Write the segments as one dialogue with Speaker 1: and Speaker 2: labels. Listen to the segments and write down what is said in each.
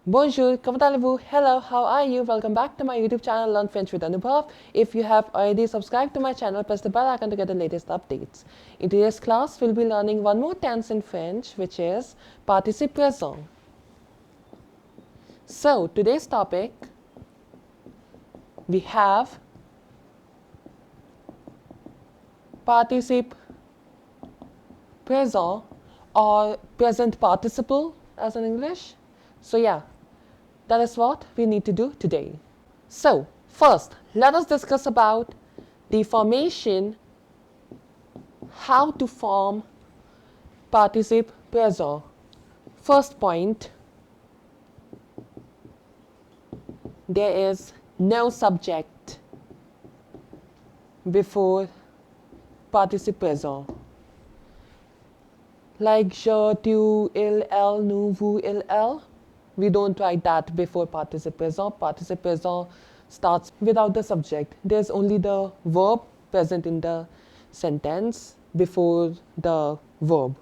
Speaker 1: Bonjour, comment allez-vous? Hello, how are you? Welcome back to my YouTube channel Learn French with Anubhav. If you have already subscribed to my channel, press the bell icon to get the latest updates. In today's class, we'll be learning one more tense in French, which is Participe Présent. So, today's topic, we have Participe Présent or present participle as in English. So yeah, that is what we need to do today. So first, let us discuss about the formation, how to form participe présent. First point, there is no subject before participe présent. Like je, tu, il, elle, nous, vous, il, elle. We don't write that before participe présent. Participe présent starts without the subject. There's only the verb present in the sentence before the verb.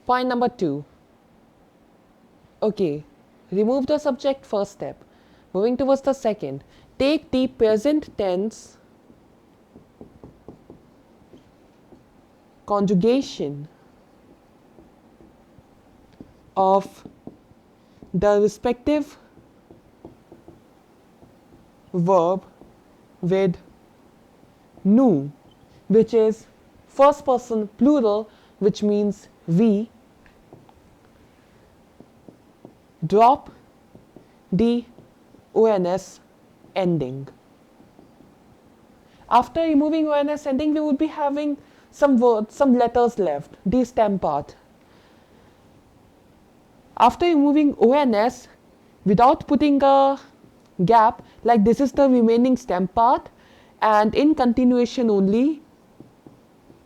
Speaker 1: Point number 2. Okay, remove the subject, first step. Moving towards the second. Take the present tense conjugation of the respective verb with nous, which is first person plural, which means we. Drop the ons ending. After removing ons ending, we would be having some words, some letters left, the stem part. After removing ons, without putting a gap, like this is the remaining stem part, and in continuation only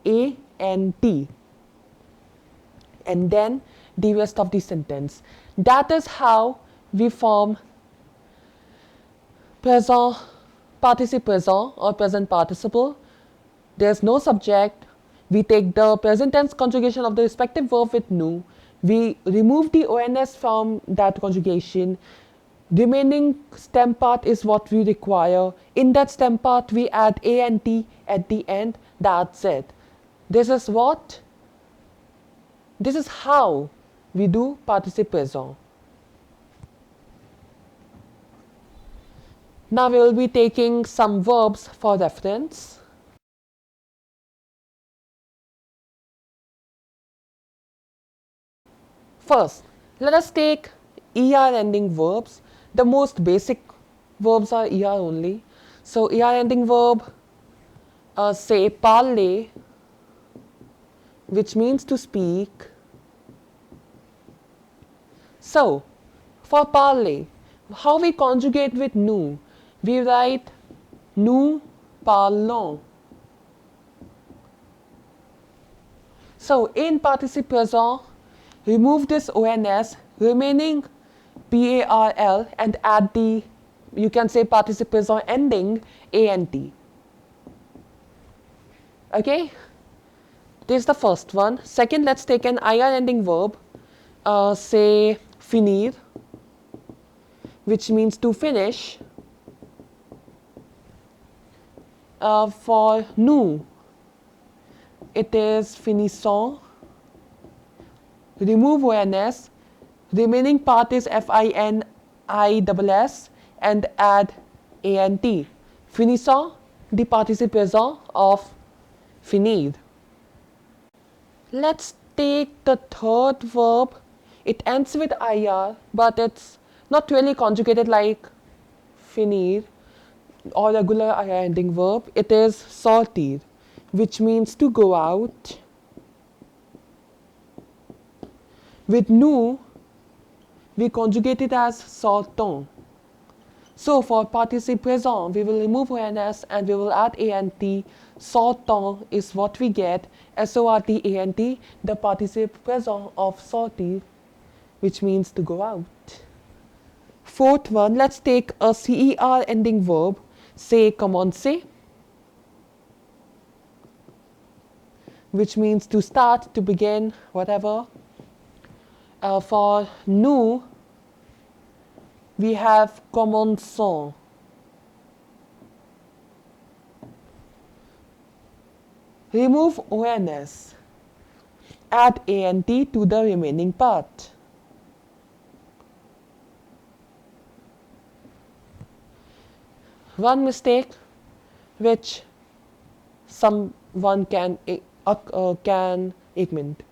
Speaker 1: a and t, and then the rest of the sentence. That is how we form présent, participe présent or present participle. There's no subject. We take the present tense conjugation of the respective verb with nous. We remove the ons from that conjugation. Remaining stem part is what we require. In that stem part, we add a and t at the end. That's it. This is how we do participe présent. Now we will be taking some verbs for reference. First, let us take ER ending verbs. The most basic verbs are ER only. So ER ending verb, say parler, which means to speak. So for parler, how we conjugate with nous? We write nous parlons. So in participe présent, remove this ons, remaining PARL, and add the, you can say participe présent ending a and t. Okay, this is the first one. Second, let's take an IR ending verb, say finir, which means to finish. For nous, it is finissons. Remove ons, remaining part is FINISS, and add a and t. Finissons, the participe présent of finir. Let's take the third verb. It ends with IR, but it's not really conjugated like finir or regular IR ending verb. It is sortir, which means to go out. With nous, we conjugate it as sortons. So for participe présent, we will remove ons and we will add a and t. Sortons is what we get. SORT a and t, the participe présent of sortir, which means to go out. Fourth one, let's take a CER ending verb, say commencer, which means to start, to begin, whatever. For nous, we have commençons. Remove ONS. Add ANT to the remaining part. One mistake which someone can एक minute.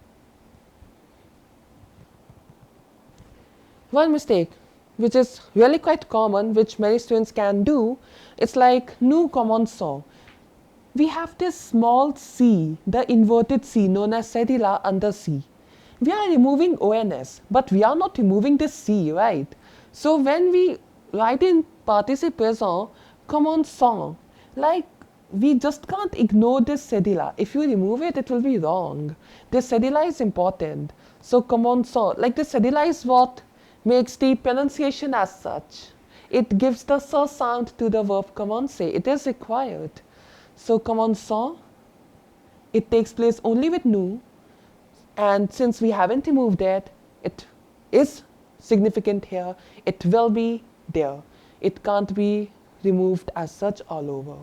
Speaker 1: One mistake which is really quite common, which many students can do, it's like nous commençons. We have this small c, the inverted c known as cedilla under c. We are removing ONS, but we are not removing this c, right? So when we write in participe présent, commençons, like we just can't ignore this cedilla. If you remove it, it will be wrong. This cedilla is important. So commençons, like the cedilla is what makes the pronunciation as such. It gives the s sound to the verb commencer. It is required. So commençons, it takes place only with nous, and since we haven't removed it, it is significant here. It will be there. It can't be removed as such all over.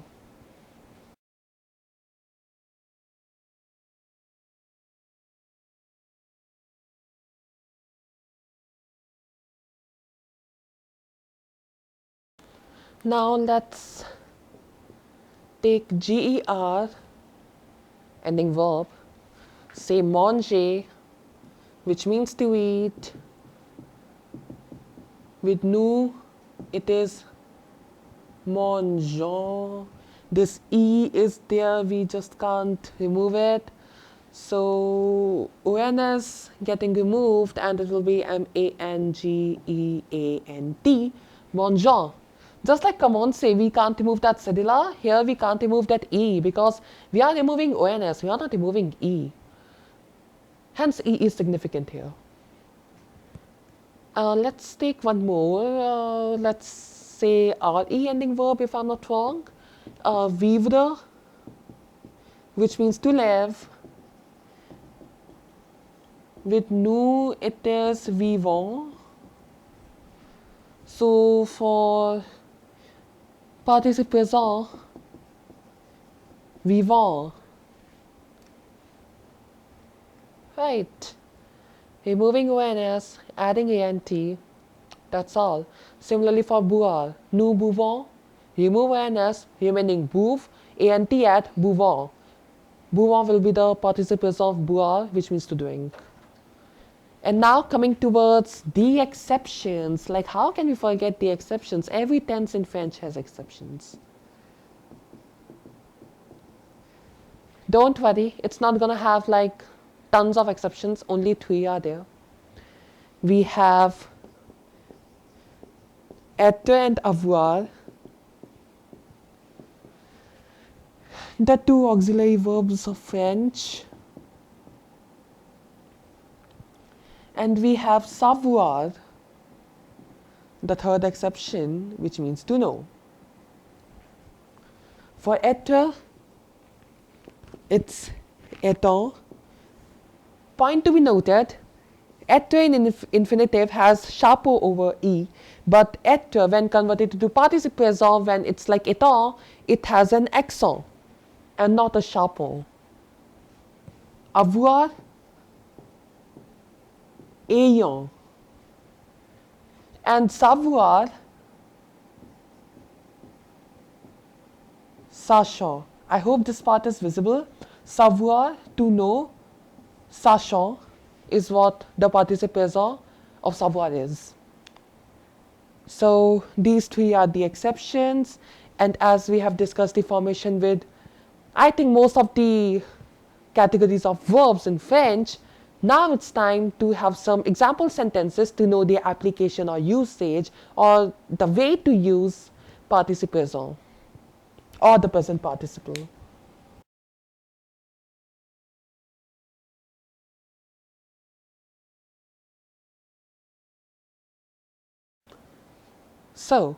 Speaker 1: Now let's take GER ending verb, say manger, which means to eat. With nous, it is mangeons. This E is there, we just can't remove it. So ONS getting removed and it will be MANGEANT, mangeons. Just like commencer, we can't remove that cedilla. Here we can't remove that E because we are removing ONS, we are not removing E. Hence E is significant here. Let's take one more. Let's say RE ending verb if I'm not wrong. Vivre, which means to live. With nous, it is vivons. So for participe présent, vivons. Right. Removing ONS, adding ANT, that's all. Similarly for boire, nous buvons, remove ONS, remaining bouffe, ANT at buvons. Buvons will be the participe présent of boire, which means to drink. And now coming towards the exceptions, like how can we forget the exceptions? Every tense in French has exceptions. Don't worry, it's not gonna have like tons of exceptions, only 3 are there. We have être and avoir, the 2 auxiliary verbs of French. And we have savoir, the 3rd exception, which means to know. For être, it's étant. Point to be noted, être in infinitive has chapeau over E, but être when converted to participe présent, when it's like étant, it has an accent and not a chapeau. Avoir, ayant. And savoir, sachant. I hope this part is visible. Savoir, to know, sachant is what the participe présent of savoir is. So these 3 are the exceptions, and as we have discussed the formation with, I think, most of the categories of verbs in French, now it's time to have some example sentences to know their application or usage or the way to use participe présent or the present participle. So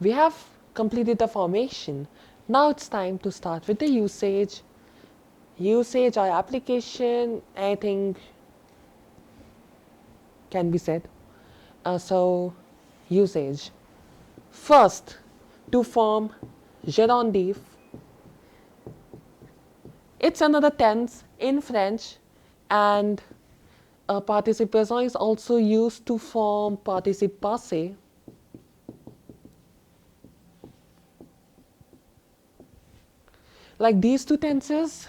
Speaker 1: we have completed the formation. Now it's time to start with the usage. Usage or application, I think can be said. So usage. First, to form gerundive. It's another tense in French, and participe présent is also used to form participe passé. Like these two tenses,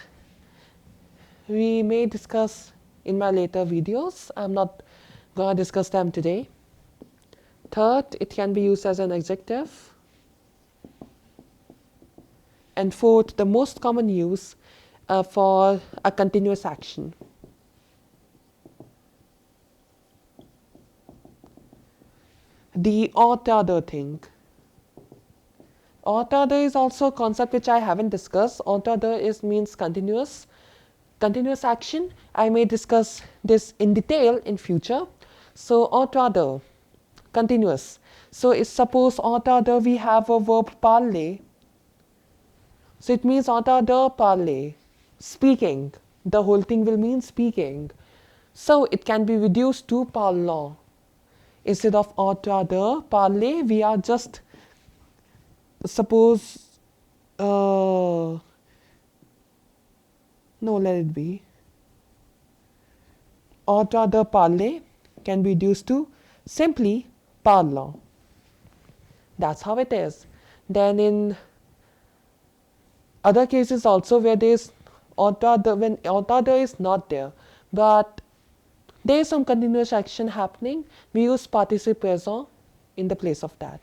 Speaker 1: we may discuss in my later videos. I'm not going to discuss them today. Third, it can be used as an adjective. And fourth, the most common use for a continuous action. The ought other thing. Ought other is also a concept which I haven't discussed. Ought other means continuous action. I may discuss this in detail in future. So ought other, continuous. So if suppose ought other we have a verb parler. So it means ought other parler, speaking. The whole thing will mean speaking. So it can be reduced to parlant. Instead of ought other parler, we are just suppose no, let it be. Ought other parler can be reduced to simply parlant. That's how it is. Then in other cases also where there is ought other, when ought other is not there, but there is some continuous action happening, we use participe présent in the place of that.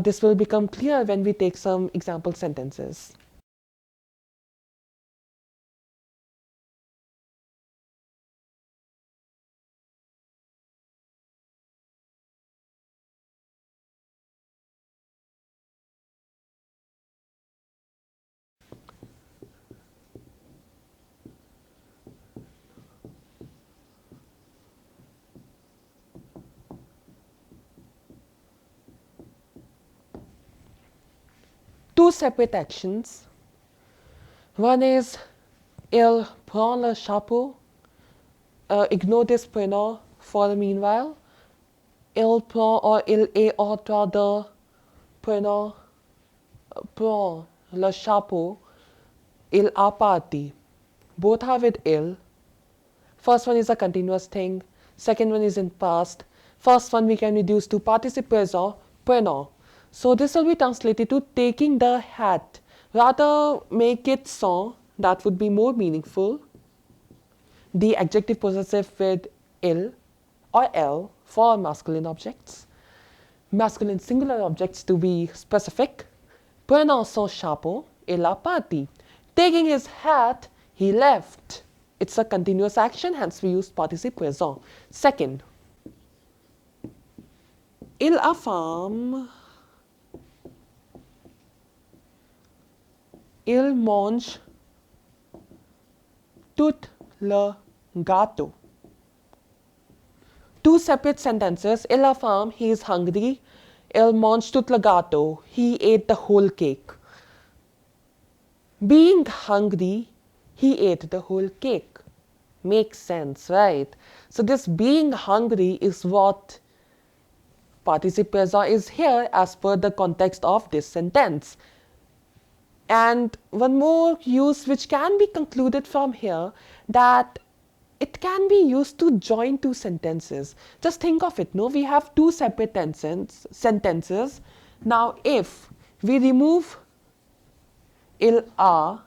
Speaker 1: This will become clear when we take some example sentences. Two separate actions. One is il prend le chapeau. Ignore this pronoun for the meanwhile. Il prend or il est en train de pronoun prend le chapeau. Il a parti. Both are with il. First one is a continuous thing. Second one is in past. First one we can reduce to participe présent, pronoun. So this will be translated to taking the hat. Rather make it sans, that would be more meaningful. The adjective possessive with il or l for masculine objects. Masculine singular objects to be specific. Prenant son chapeau, il a parti. Taking his hat, he left. It's a continuous action, hence we use participe présent. Second, il a faim. Il mange tout le gâteau. Two separate sentences. Il a faim, he is hungry. Il mange tout le gâteau, he ate the whole cake. Being hungry, he ate the whole cake. Makes sense, right? So this being hungry is what participe présent is here as per the context of this sentence. And one more use which can be concluded from here, that it can be used to join two sentences. Just think of it, no? We have two separate sentences. Now if we remove il a,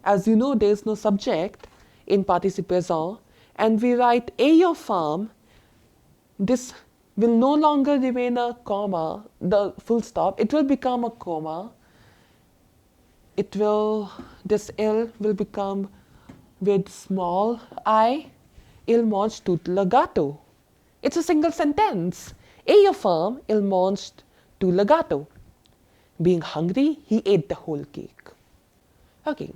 Speaker 1: as you know there is no subject in participe présent, and we write ayant faim, this will no longer remain a comma, the full stop, it will become a comma. This il will become with small I, il mange tout le gâteau. It's a single sentence. Ayant faim, il mange tout le gâteau. Being hungry, he ate the whole cake. Okay.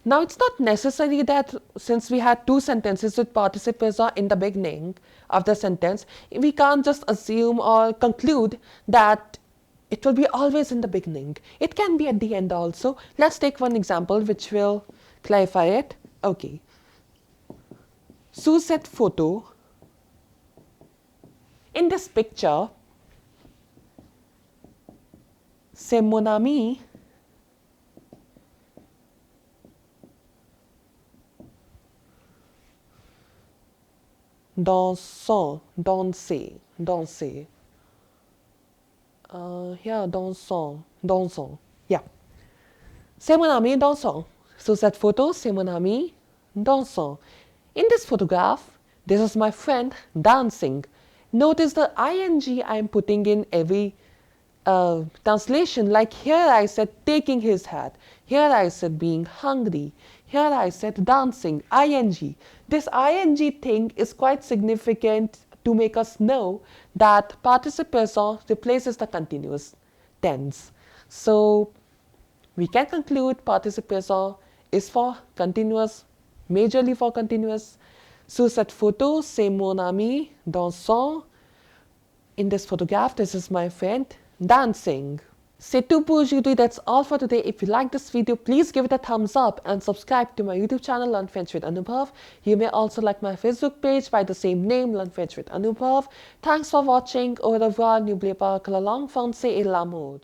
Speaker 1: Now it's not necessary that since we had two sentences with participe présent in the beginning of the sentence, we can't just assume or conclude that it will be always in the beginning. It can be at the end also. Let's take one example which will clarify it. Okay. Sous cette photo, In this picture, c'est mon ami dansant, danser, danser. Here, dansant, dansant. Yeah. C'est mon ami dansant. So that photo, c'est mon ami dansant. In this photograph, this is my friend dancing. Notice the ing I am putting in every translation. Like here I said taking his hat. Here I said being hungry. Here I said dancing, ing. This ing thing is quite significant to make us know that participe présent replaces the continuous tense. So we can conclude participe présent is for continuous, majorly for continuous. Sur cette photo, c'est mon ami dansant. In this photograph, this is my friend dancing. C'est tout pour aujourd'hui. That's all for today. If you like this video, please give it a thumbs up and subscribe to my YouTube channel, Learn French with Anubhav. You may also like my Facebook page by the same name, Learn French with Anubhav. Thanks for watching. Au revoir. N'oubliez pas que la langue française est l'amour.